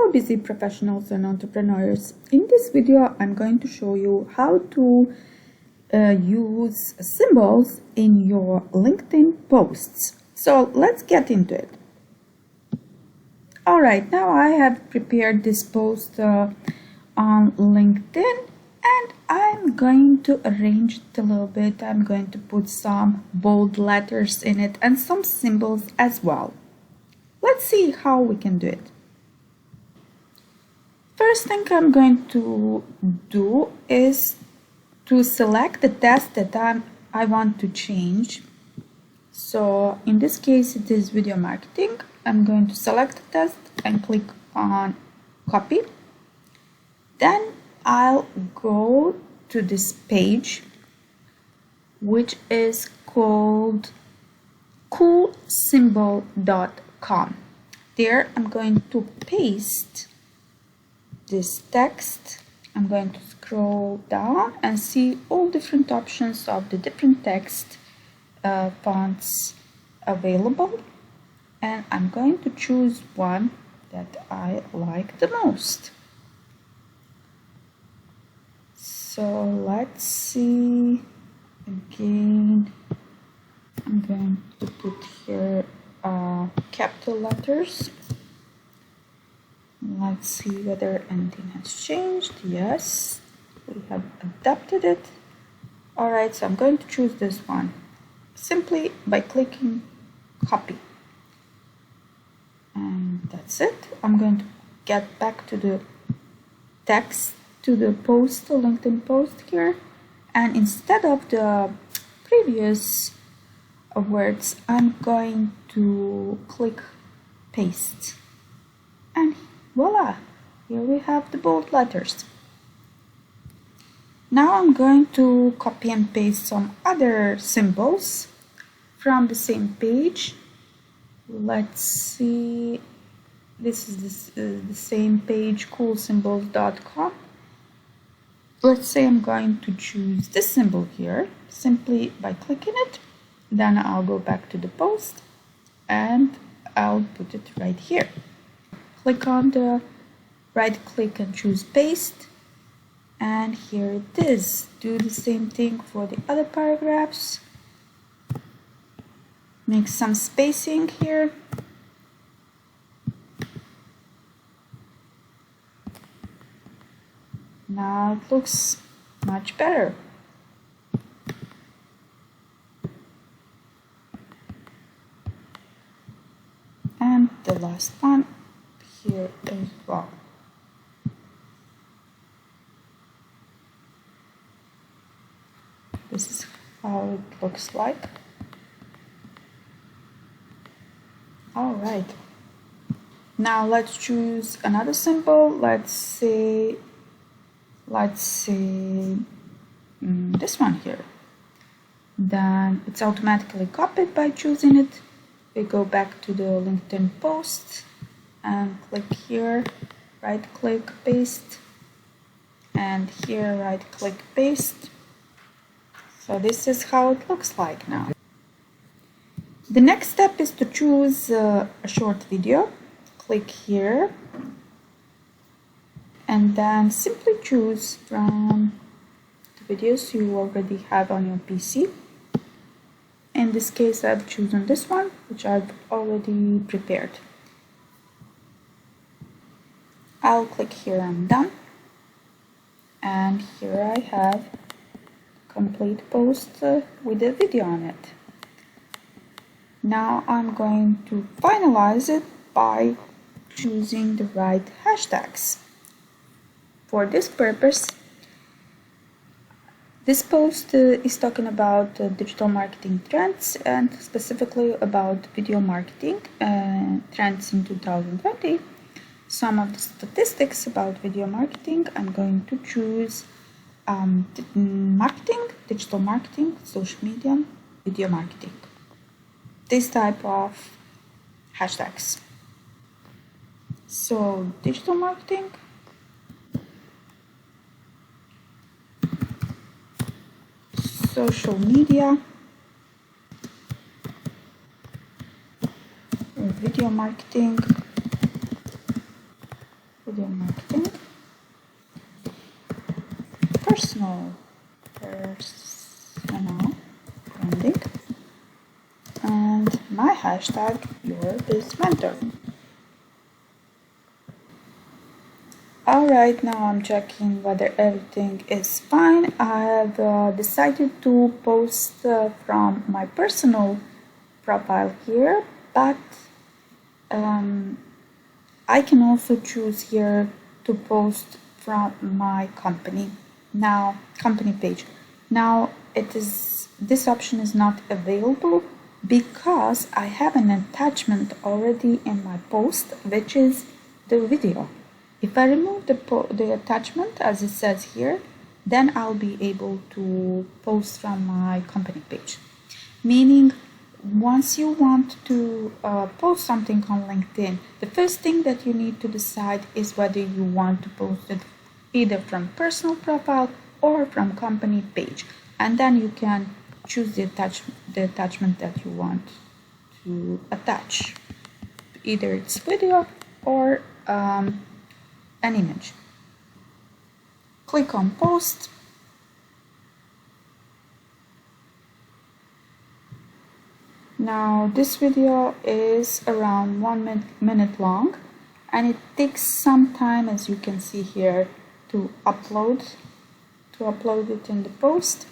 Hello busy professionals and entrepreneurs. In this video I'm going to show you how to use symbols in your LinkedIn posts. So let's get into it. Alright, now I have prepared this post on LinkedIn and I'm going to arrange it a little bit. I'm going to put some bold letters in it and some symbols as well. Let's see how we can do it. First thing I'm going to do is to select the text that I want to change. So in this case it is video marketing. I'm going to select the text and click on copy. Then I'll go to this page which is called coolsymbol.com. There I'm going to paste this text. I'm going to scroll down and see all different options of the different text fonts available, and I'm going to choose one that I like the most. So let's see. Again, I'm going to put here capital letters. Let's see whether anything has changed. Yes, we have adapted it. Alright, so I'm going to choose this one simply by clicking copy. And that's it. I'm going to get back to the text, to the post, the LinkedIn post here. And instead of the previous words, I'm going to click paste. And voila, here we have the bold letters. Now I'm going to copy and paste some other symbols from the same page. Let's see, this is the same page, coolsymbols.com. Let's say I'm going to choose this symbol here simply by clicking it. Then I'll go back to the post and I'll put it right here. Click on the right click and choose paste, and here it is. Do the same thing for the other paragraphs. Make some spacing here. Now it looks much better. And the last one here as well. This is how it looks like. Alright. Now let's choose another symbol. Let's say this one here. Then it's automatically copied by choosing it. We go back to the LinkedIn post and click here, right click, paste, and here right click, paste. So this is how it looks like now. The next step is to choose a short video. Click here and then simply choose from the videos you already have on your PC. In this case I've chosen this one, which I've already prepared. I'll click here and done, and here I have a complete post with a video on it. Now I'm going to finalize it by choosing the right hashtags. For this purpose, this post is talking about digital marketing trends and specifically about video marketing trends in 2020. Some of the statistics about video marketing. I'm going to choose marketing, digital marketing, social media, video marketing. This type of hashtags. So digital marketing, social media, video marketing, video marketing, personal branding, and my hashtag yourbizmentor. Alright, now I'm checking whether everything is fine. I have decided to post from my personal profile here, but I can also choose here to post from my company page. Now this option is not available because I have an attachment already in my post, which is the video. If I remove the attachment as it says here, then I'll be able to post from my company page. Meaning, once you want to post something on LinkedIn, the first thing that you need to decide is whether you want to post it either from personal profile or from company page, and then you can choose the attachment that you want to attach. Either it's video or an image. Click on post. Now this video is around 1 minute long, and it takes some time, as you can see here, to upload it in the post.